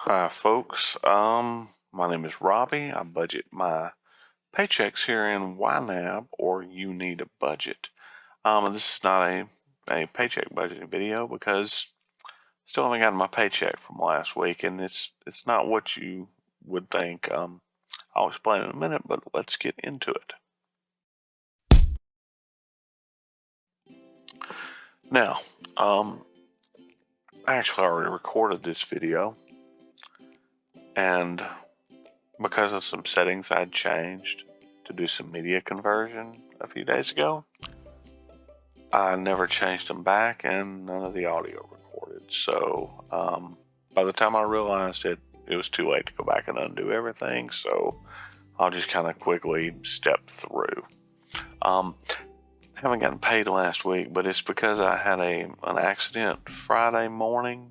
Hi, folks. My name is Robbie. I budget my paychecks here in YNAB, or You Need a Budget. And this is not a paycheck budgeting video because still haven't gotten my paycheck from last week, and it's not what you would think. I'll explain in a minute, but let's get into it. Now, I actually already recorded this video, and because of some settings I'd changed to do some media conversion a few days ago, I never changed them back, and none of the audio recorded. So by the time I realized it, it was too late to go back and undo everything. So I'll just kind of quickly step through. Haven't gotten paid last week, but it's because I had an accident Friday morning.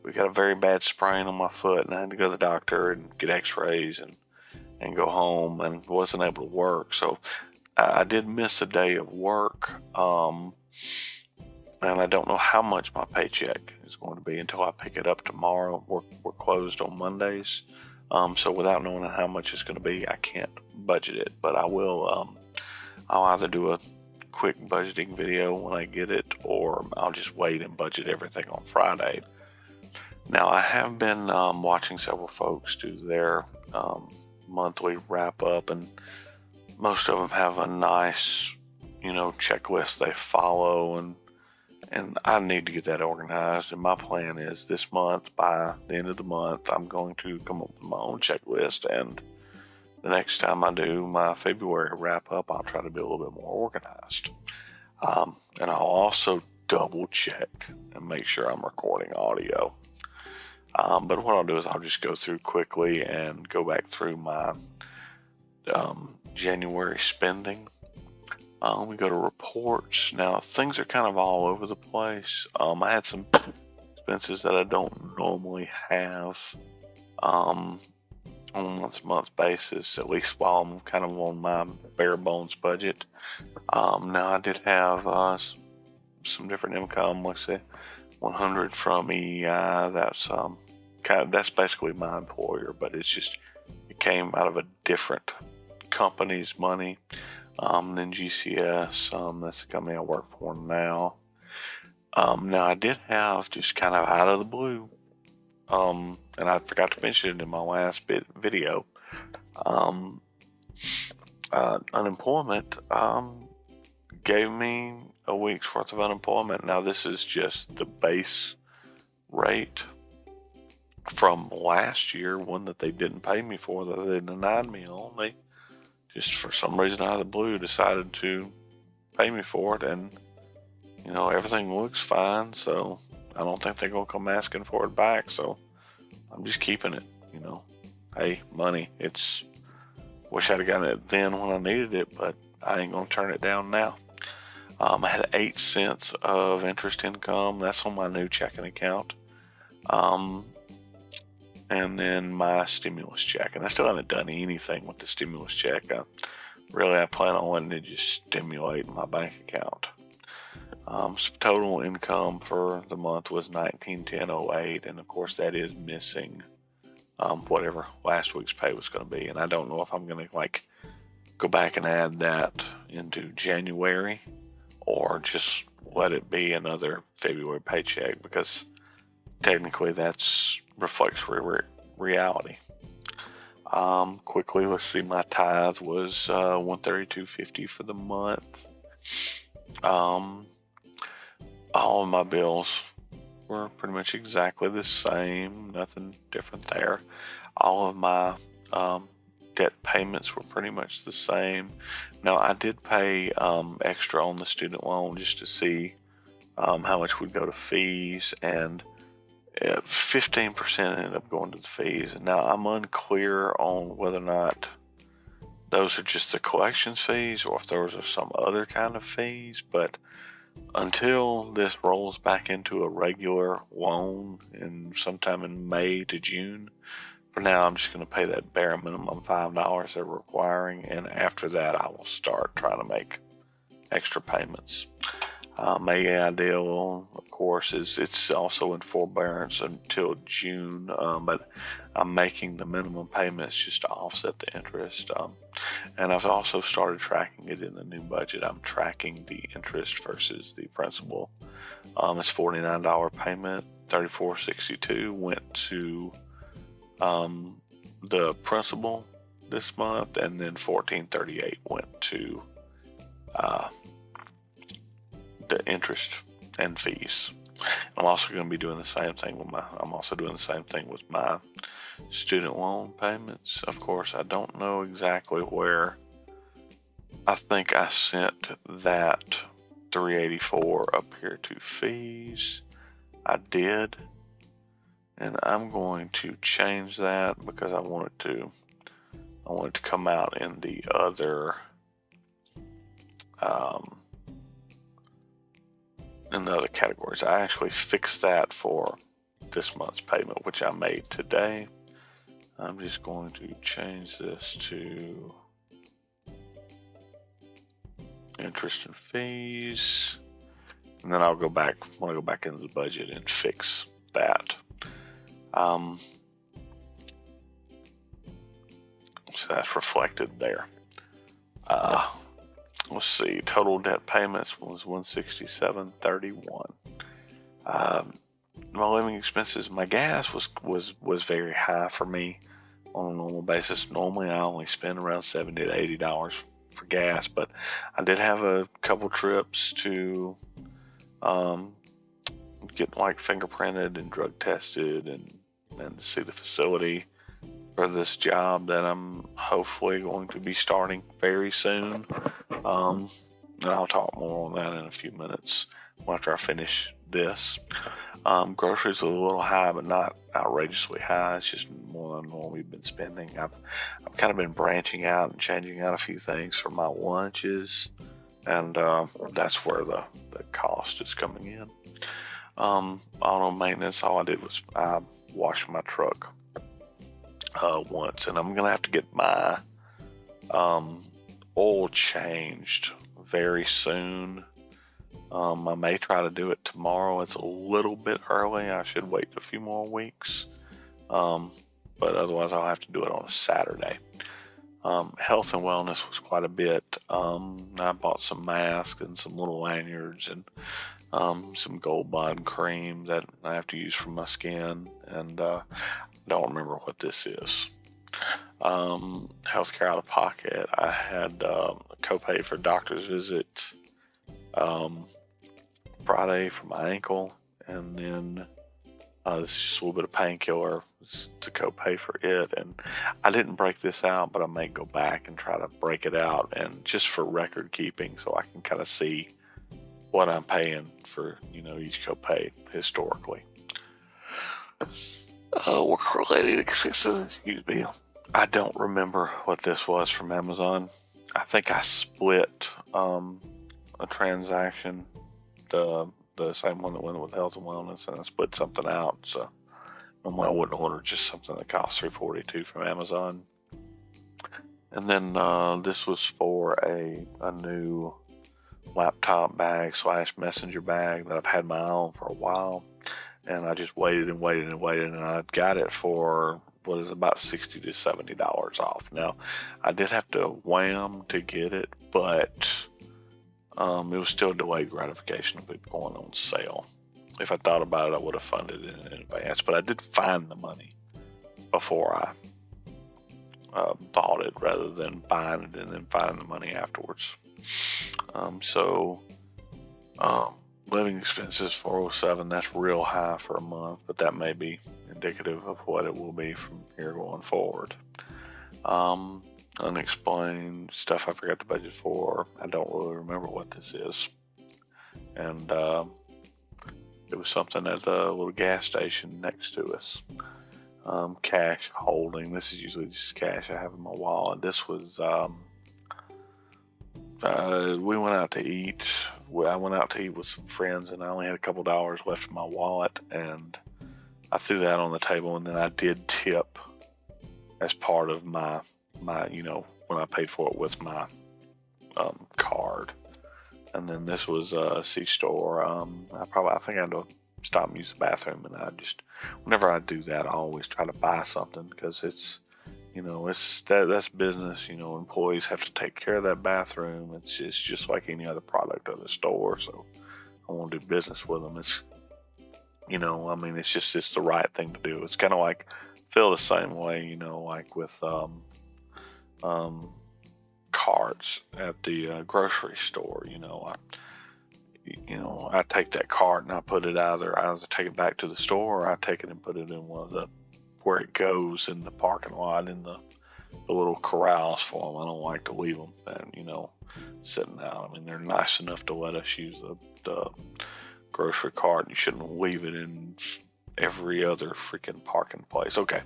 We got a very bad sprain on my foot, and I had to go to the doctor and get X-rays and go home, and wasn't able to work. So I did miss a day of work, and I don't know how much my paycheck is going to be until I pick it up tomorrow. We're closed on Mondays, so without knowing how much it's going to be, I can't budget it. But I will. I'll either do a quick budgeting video when I get it, or I'll just wait and budget everything on Friday. Now, I have been watching several folks do their monthly wrap up, and most of them have a nice, checklist they follow, and I need to get that organized. And my plan is this month, by the end of the month, I'm going to come up with my own checklist, and the next time I do my February wrap up, I'll try to be a little bit more organized. And I'll also double check and make sure I'm recording audio. But what I'll do is I'll just go through quickly and go back through my January spending. We go to reports. Now, things are kind of all over the place. I had some expenses that I don't normally have on a month-to-month basis, at least while I'm kind of on my bare bones budget. Now, I did have some different income. Let's say 100 from EI. That's basically my employer, but it came out of a different company's money than GCS. That's the company I work for now. Now, I did have, just kind of out of the blue, and I forgot to mention it in my last video, unemployment gave me a week's worth of unemployment. Now, this is just the base rate from last year, one that they didn't pay me for, that they denied me on. They just, for some reason out of the blue, decided to pay me for it, and everything looks fine, so I don't think they're gonna come asking for it back. So I'm just keeping it. Hey, money. Wish I'd have gotten it then when I needed it, but I ain't gonna turn it down now. I had 8 cents of interest income. That's on my new checking account. And then my stimulus check. And I still haven't done anything with the stimulus check. I plan on letting it just stimulate my bank account. So total income for the month was $19.10.08, and of course that is missing whatever last week's pay was going to be. And I don't know if I'm going to go back and add that into January, or just let it be another February paycheck, because technically that's reflects reality. Quickly, let's see. My tithe was $132.50 for the month. All of my bills were pretty much exactly the same. Nothing different there. All of my debt payments were pretty much the same. Now, I did pay extra on the student loan just to see how much would go to fees, and 15% ended up going to the fees. Now, I'm unclear on whether or not those are just the collections fees or if those are some other kind of fees, but until this rolls back into a regular loan sometime in May to June, for now I'm just going to pay that bare minimum $5 they're requiring, and after that I will start trying to make extra payments. My deal, of course, is it's also in forbearance until June, but I'm making the minimum payments just to offset the interest. And I've also started tracking it in the new budget. I'm tracking the interest versus the principal. It's $49 payment, $34.62 went to the principal this month, and then $14.38 went to the interest and fees. I'm also going to be doing the same thing with my student loan payments. Of course, I don't know exactly where. I think I sent that $384 up here to fees. I did, and I'm going to change that because I want it to come out in the other categories. I actually fixed that for this month's payment, which I made today. I'm just going to change this to interest and fees, and then I'll go back when I go back into the budget and fix that. So that's reflected there. Let's see. Total debt payments was $167.31. My living expenses, my gas was very high for me on a normal basis. Normally, I only spend around $70 to $80 for gas, but I did have a couple trips to get like fingerprinted and drug tested and see the facility for this job that I'm hopefully going to be starting very soon. And I'll talk more on that in a few minutes after I finish this. Groceries are a little high, but not outrageously high. It's just more than I've normally been spending. I've kind of been branching out and changing out a few things for my lunches, and that's where the cost is coming in. Auto maintenance, all I did was I washed my truck once, and I'm gonna have to get my oil changed very soon. I may try to do it tomorrow. It's a little bit early. I should wait a few more weeks, but otherwise I'll have to do it on a Saturday. Health and wellness was quite a bit. I bought some masks and some little lanyards and some Gold Bond cream that I have to use for my skin, and don't remember what this is. Healthcare out of pocket. I had a copay for doctor's visit Friday for my ankle, and then this is just a little bit of painkiller to copay for it. And I didn't break this out, but I may go back and try to break it out, and just for record keeping, so I can kind of see what I'm paying for, each copay historically. Work-related expenses, excuse me. I don't remember what this was from Amazon. I think I split a transaction, the same one that went with health and wellness, and I split something out. So normally I wouldn't order just something that costs $342 from Amazon. And then this was for a new laptop bag / messenger bag that I've had my eye on for a while, and I just waited, and I got it for what is about $60 to $70 off. Now, I did have to wham to get it, but it was still delayed gratification of it going on sale. If I thought about it, I would have funded it in advance, but I did find the money before I bought it, rather than buying it and then finding the money afterwards. Living expenses $407. That's real high for a month, but that may be indicative of what it will be from here going forward. Unexplained stuff I forgot to budget for. I don't really remember what this is, and it was something at the little gas station next to us. Cash holding. This is usually just cash I have in my wallet. This was we went out to eat. I went out to eat with some friends, and I only had a couple dollars left in my wallet, and I threw that on the table, and then I did tip as part of my when I paid for it with my card. And then this was a C-store. I think I had to stop and use the bathroom, and whenever I do that, I always try to buy something because that's business. Employees have to take care of that bathroom. It's just like any other product of the store. So I want to do business with them. It's the right thing to do. It's kind of like feel the same way, like with carts at the grocery store. I take that cart and I put it I either take it back to the store, or I take it and put it in one of the where it goes in the parking lot in the little corrals for them. I don't like to leave them and sitting out. I mean, they're nice enough to let us use the grocery cart. You shouldn't leave it in every other freaking parking place. Okay,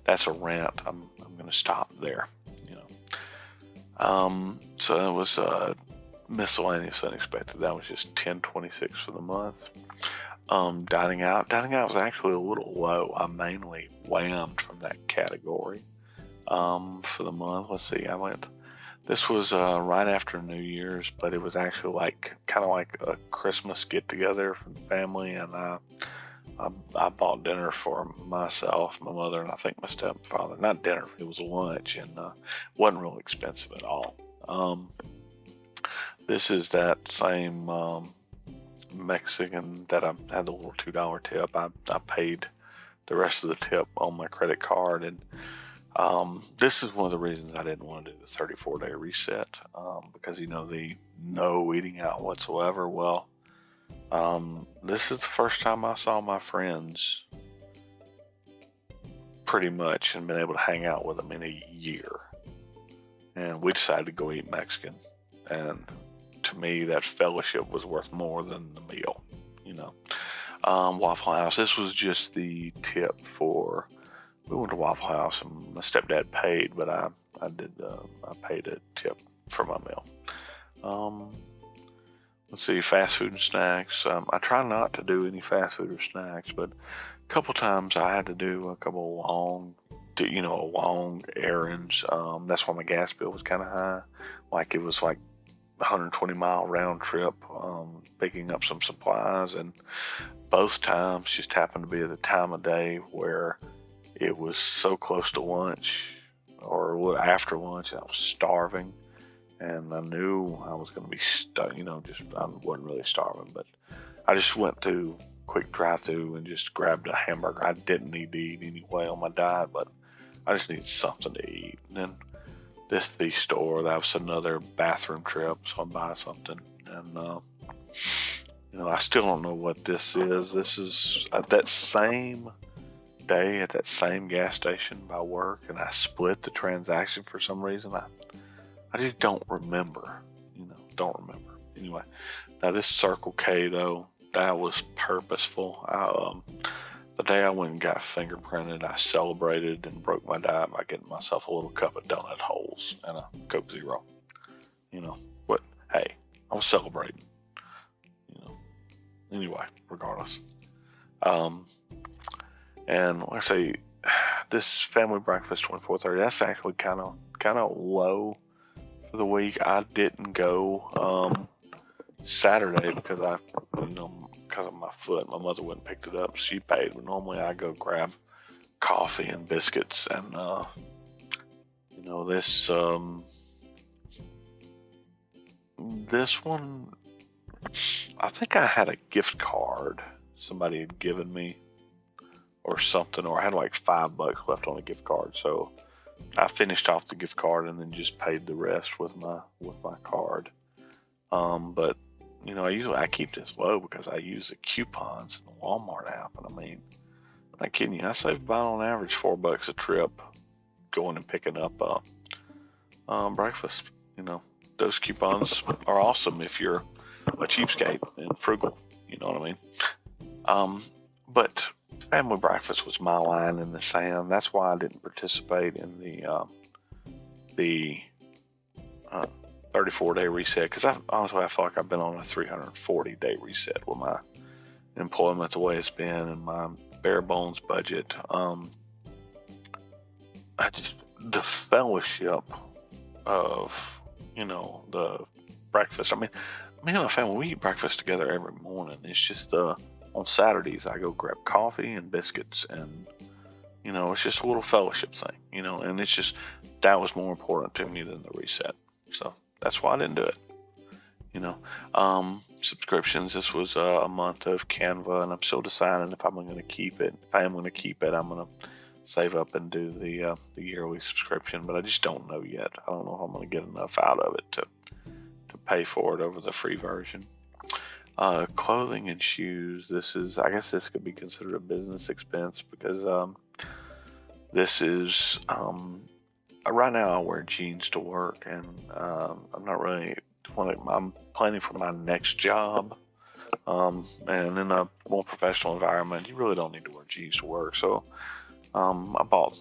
that's a rant. I'm gonna stop there. So it was miscellaneous unexpected. That was just $10.26 for the month. Dining out was actually a little low. I mainly whammed from that category for the month. Let's see, this was right after New Year's, but it was actually kind of like a Christmas get together for the family, and I bought dinner for myself, my mother, and I think my stepfather. Not dinner, it was a lunch, and wasn't real expensive at all. This is that same Mexican that I had the little $2 tip. I paid the rest of the tip on my credit card, and this is one of the reasons I didn't want to do the 34-day reset, because the no eating out whatsoever. Well, this is the first time I saw my friends pretty much and been able to hang out with them in a year, and we decided to go eat Mexican, and to me that fellowship was worth more than the meal. Waffle House, this was just the tip for, we went to Waffle House and my stepdad paid, but I paid a tip for my meal. Let's see, fast food and snacks. I try not to do any fast food or snacks, but a couple times I had to do a couple long errands. That's why my gas bill was kind of high. It was 120-mile round trip, picking up some supplies, and both times just happened to be at the time of day where it was so close to lunch or after lunch, and I was starving, and I knew I was going to be stuck. I wasn't really starving, but I just went to quick drive-through and just grabbed a hamburger. I didn't need to eat anyway on my diet, but I just needed something to eat. And then this store, that was another bathroom trip, so I buy something, and I still don't know what this is. This is at that same day at that same gas station by work, and I split the transaction for some reason. I just don't remember. Anyway, now this Circle K though, that was purposeful. The day I went and got fingerprinted, I celebrated and broke my diet by getting myself a little cup of donut holes and a Coke Zero. But hey, I was celebrating. Anyway, regardless. And like I say, this family breakfast 24:30, that's actually kind of low for the week. I didn't go Saturday because because of my foot. My mother wouldn't pick it up. She paid, but normally I go grab coffee and biscuits, and this one, I think I had a gift card somebody had given me or something, or I had $5 left on a gift card, so I finished off the gift card and then just paid the rest with my card. But I keep this low because I use the coupons in the Walmart app, and I'm not kidding you, I save about on average $4 a trip going and picking up breakfast. Those coupons are awesome if you're a cheapskate and frugal. You know what I mean? But family breakfast was my line in the sand. That's why I didn't participate in the 34-day reset, because honestly I feel like I've been on a 340-day reset with my employment the way it's been and my bare bones budget. The fellowship of the breakfast. me and my family, we eat breakfast together every morning. It's just on Saturdays I go grab coffee and biscuits, and it's just a little fellowship thing, and it's just that was more important to me than the reset. So that's why I didn't do it. Subscriptions. This was a month of Canva, and I'm still deciding if I'm going to keep it. If I am going to keep it, I'm going to save up and do the yearly subscription, but I just don't know yet. I don't know if I'm going to get enough out of it to pay for it over the free version. Clothing and shoes. I guess this could be considered a business expense because this is right now I wear jeans to work, and I'm not really. I'm planning for my next job, and in a more professional environment, you really don't need to wear jeans to work. So I bought,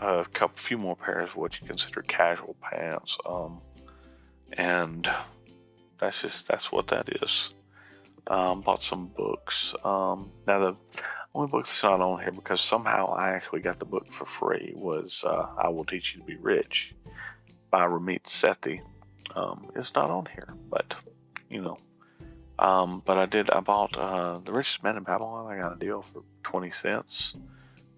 a few more pairs of what you consider casual pants, and that's what that is. Bought some books. Now the only book that's not on here, because somehow I actually got the book for free, was I Will Teach You to Be Rich by Ramit Sethi. It's not on here, but but I bought The Richest Man in Babylon. I got a deal for 20 cents.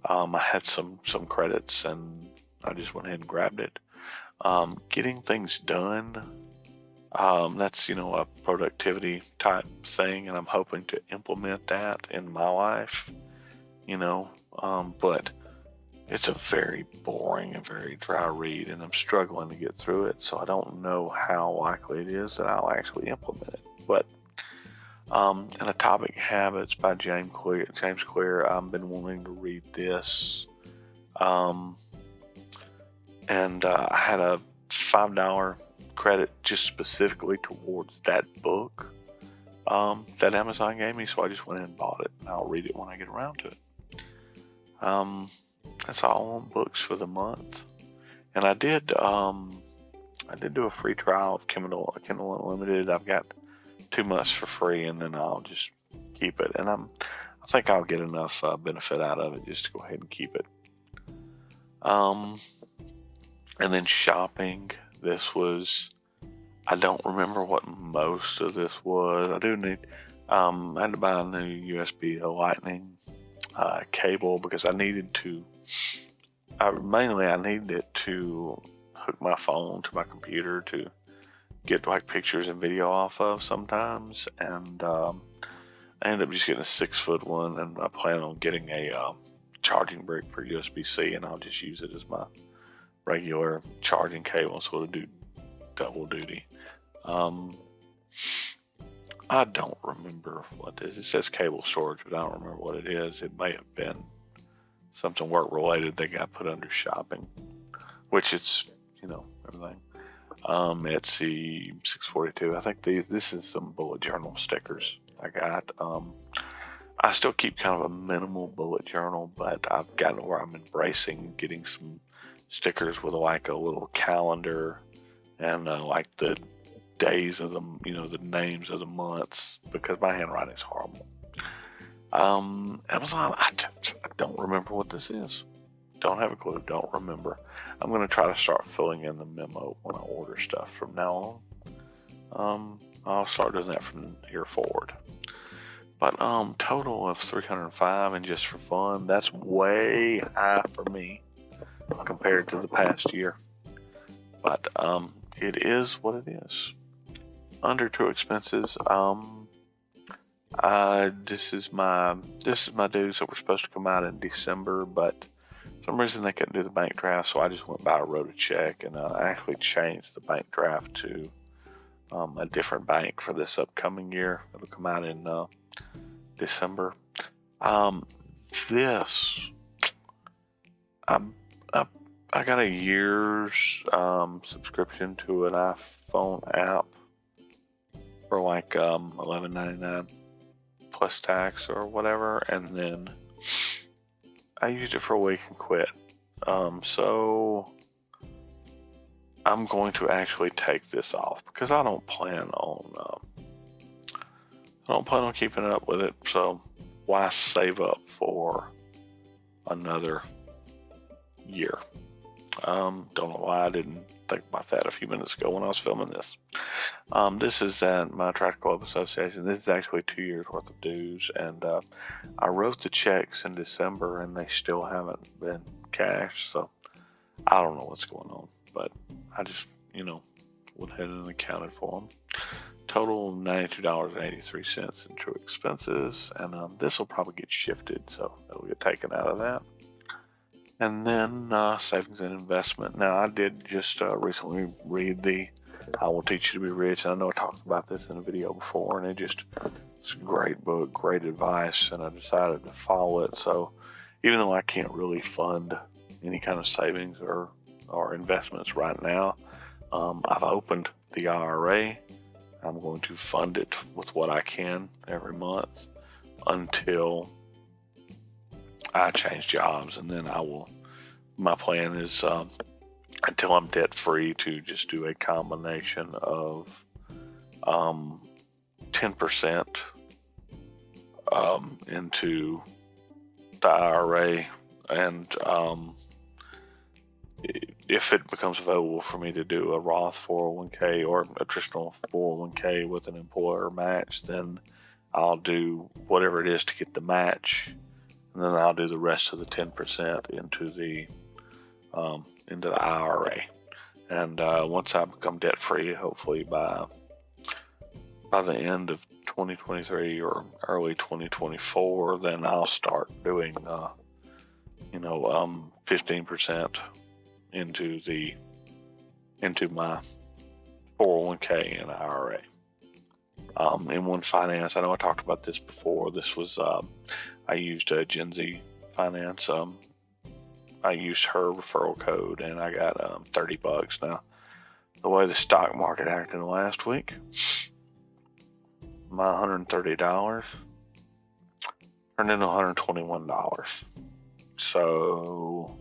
I had some credits, and I just went ahead and grabbed it. Getting things done. That's a productivity type thing, and I'm hoping to implement that in my life. But it's a very boring and very dry read, and I'm struggling to get through it, so I don't know how likely it is that I'll actually implement it. But and Atomic Habits by James Clear. I've been wanting to read this, and I had a $5 credit just specifically towards that book that Amazon gave me, so I just went ahead and bought it, and I'll read it when I get around to it. That's all on books for the month. And I did do a free trial of Kindle Unlimited. I've got 2 months for free, and then I'll just keep it. And I think I'll get enough benefit out of it just to go ahead and keep it. And then shopping. This was, I don't remember what most of this was. I do need, I had to buy a new USB Lightning cable because I needed it to hook my phone to my computer to get like pictures and video off of sometimes, and I ended up just getting a 6-foot one, and I plan on getting a charging brick for USB-C, and I'll just use it as my regular charging cable, so it'll do double duty. I don't remember what this is. It says cable storage, but I don't remember what it is. It may have been something work related that got put under shopping, which it's, everything. Etsy 642. I think this is some bullet journal stickers I got. I still keep kind of a minimal bullet journal, but I've gotten where I'm embracing getting some stickers with like a little calendar and like the days of the names of the months, because my handwriting is horrible. Amazon, I don't remember what this is. Don't have a clue. Don't remember. I'm going to try to start filling in the memo when I order stuff from now on. I'll start doing that from here forward. But total of 305, and just for fun, that's way high for me compared to the past year. But it is what it is. Under two expenses. This is my dues that were supposed to come out in December, but for some reason they couldn't do the bank draft, so I just went by and wrote a check, and I actually changed the bank draft to a different bank for this upcoming year. It'll come out in December. I got a year's subscription to an iPhone app for like $11.99 plus tax or whatever, and then I used it for a week and quit. So I'm going to actually take this off because I don't plan on keeping up with it. So why save up for another year? Don't know why I didn't think about that a few minutes ago when I was filming this. This is at my Tractor Club Association. This is actually 2 years worth of dues, and I wrote the checks in December, and they still haven't been cashed. So I don't know what's going on, but I just went ahead and accounted for them. Total $92.83 in true expenses, and this will probably get shifted, so it'll get taken out of that. And then savings and investment. Now, I did just recently read the I Will Teach You to Be Rich. I know I talked about this in a video before, and it's a great book, great advice, and I decided to follow it. So even though I can't really fund any kind of savings or investments right now, I've opened the IRA. I'm going to fund it with what I can every month until I change jobs, and then my plan is until I'm debt free to just do a combination of 10% into the IRA, and if it becomes available for me to do a Roth 401k or a traditional 401k with an employer match, then I'll do whatever it is to get the match, and then I'll do the rest of the 10% into the IRA. And once I become debt free, hopefully by the end of 2023 or early 2024, then I'll start doing 15% into my 401k and IRA. In One Finance, I know I talked about this before. This was I used Gen Z Finance. I used her referral code, and I got $30. Now, the way the stock market acted last week, my $130 turned into $121. So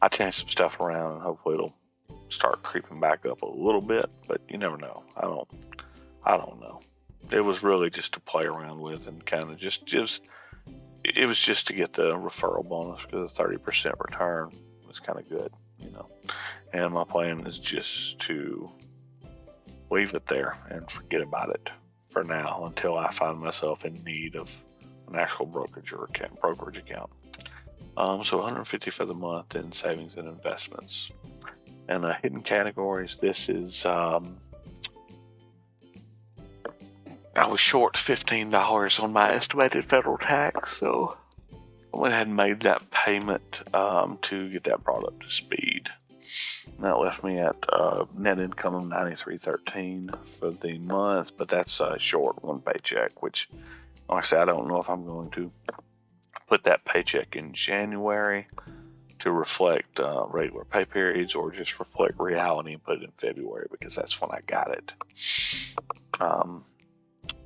I changed some stuff around, and hopefully it'll start creeping back up a little bit, but you never know. I don't know. It was really just to play around with, and kind of it was just to get the referral bonus, because a 30% return was kind of good, and my plan is just to leave it there and forget about it for now until I find myself in need of an actual brokerage account. So $150 for the month in savings and investments. And hidden categories, this is I was short $15 on my estimated federal tax, so I went ahead and made that payment to get that brought up to speed. And that left me at net income of $93.13 for the month, but that's short one paycheck, which, like I said, I don't know if I'm going to put that paycheck in January to reflect regular pay periods, or just reflect reality and put it in February, because that's when I got it.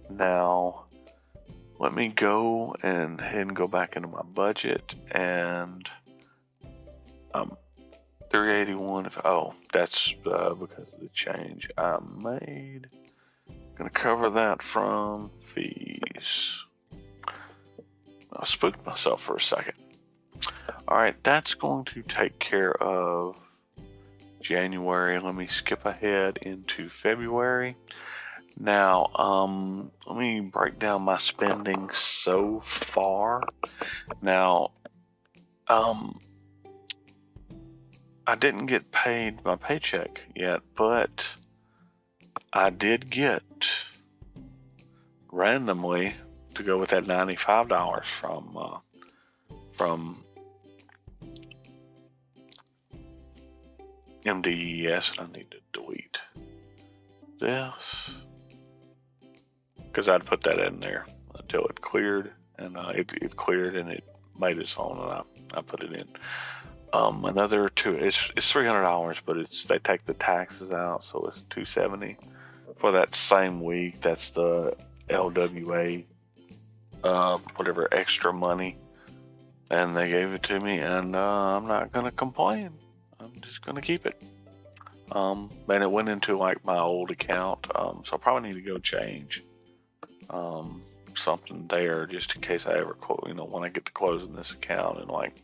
Now, let me go ahead and go back into my budget, and 381. That's because of the change I made. Gonna cover that from fees. I spooked myself for a second. All right, that's going to take care of January. Let me skip ahead into February. Now, let me break down my spending so far. Now, I didn't get paid my paycheck yet, but I did get randomly, to go with that $95 from MDES. And I need to delete this, because I'd put that in there until it cleared, and it cleared and it made its own, and I put it in. Another two, it's $300, but they take the taxes out, so it's $270 for that same week. That's the LWA, whatever extra money, and they gave it to me, and I'm not gonna complain. I'm just gonna keep it. And it went into like my old account, so I probably need to go change something there, just in case I ever when I get to closing this account in like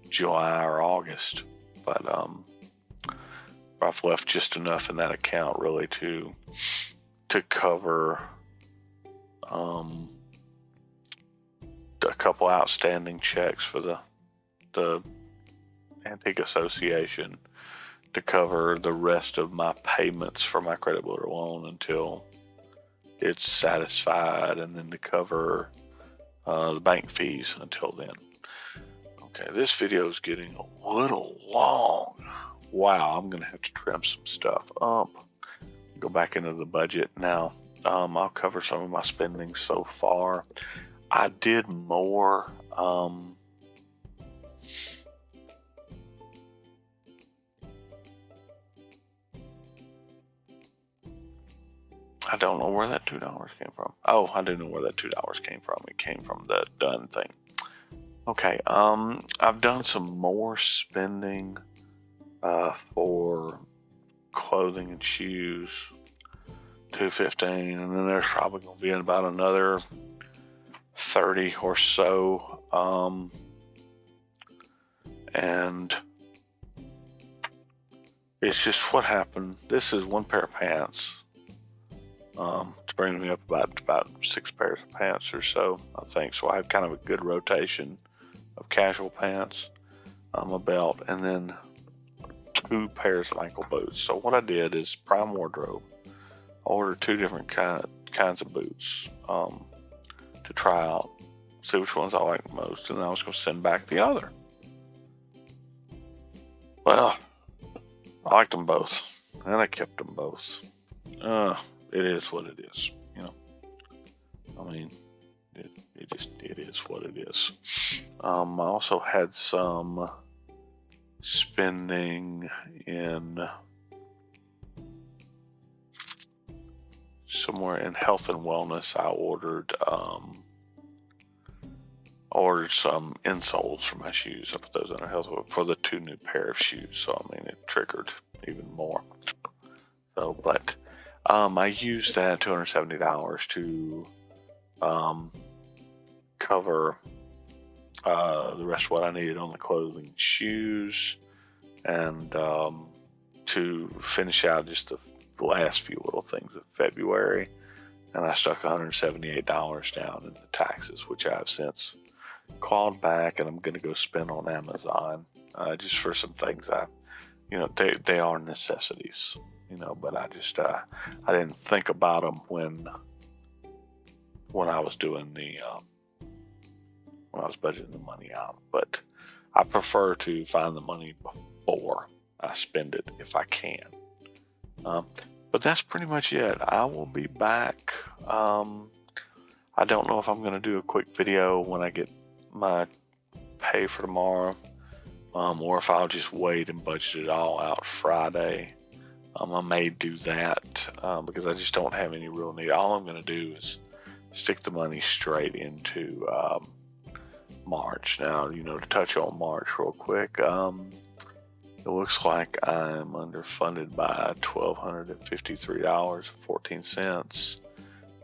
July or August. but I've left just enough in that account really to cover a couple outstanding checks for the Antique Association, to cover the rest of my payments for my credit builder loan until it's satisfied, and then to cover the bank fees until then. Okay, this video is getting a little long. Wow, I'm gonna have to trim some stuff up. Go back into the budget now. I'll cover some of my spending so far. I did more. I don't know where that $2 came from. Oh, I do know where that $2 came from. It came from the done thing. Okay, I've done some more spending for clothing and shoes, $215, and then there's probably going to be about another 30 or so, and it's just what happened. This is one pair of pants. It's bringing me up about 6 pairs of pants or so, I think. So I have kind of a good rotation of casual pants, a belt, and then 2 pairs of ankle boots. So what I did is Prime Wardrobe. I ordered 2 different kinds of boots to try out, see which ones I like the most, and then I was going to send back the other. Well, I liked them both, and I kept them both. It is what it is, you know. I mean, it is what it is. I also had some spending in somewhere in health and wellness. I ordered some insoles for my shoes. I put those under health for the 2 new pair of shoes. So I mean, it triggered even more. So, but I used that $270 to cover the rest of what I needed on the clothing and shoes, and to finish out just the last few little things of February. And I stuck $178 down in the taxes, which I have since clawed back, and I'm going to go spend on Amazon just for some things they are necessities. But I just I didn't think about them when I was doing when I was budgeting the money out. But I prefer to find the money before I spend it if I can. But that's pretty much it. I will be back. I don't know if I'm going to do a quick video when I get my pay for tomorrow, or if I'll just wait and budget it all out Friday. I may do that because I just don't have any real need. All I'm going to do is stick the money straight into March. Now, to touch on March real quick, it looks like I'm underfunded by $1,253.14.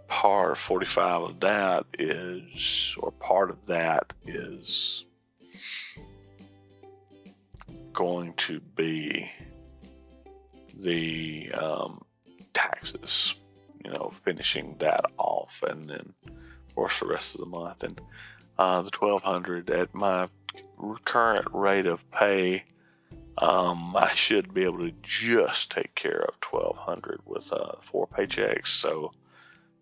Part 45 of that is, or part of that is going to be the taxes, finishing that off, and then of course the rest of the month. And the $1,200 at my current rate of pay, I should be able to just take care of $1,200 with 4 paychecks. So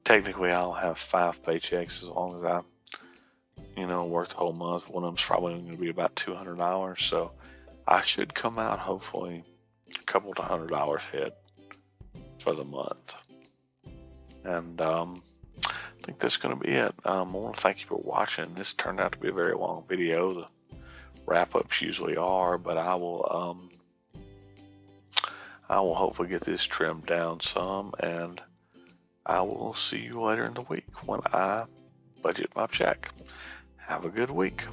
technically I'll have 5 paychecks as long as I work the whole month. One of them's probably going to be about $200, so I should come out hopefully a couple to $100 ahead for the month. And I think that's going to be it. I want to thank you for watching. This turned out to be a very long video. The wrap-ups usually are, but I will hopefully get this trimmed down some, and I will see you later in the week when I budget my check. Have a good week.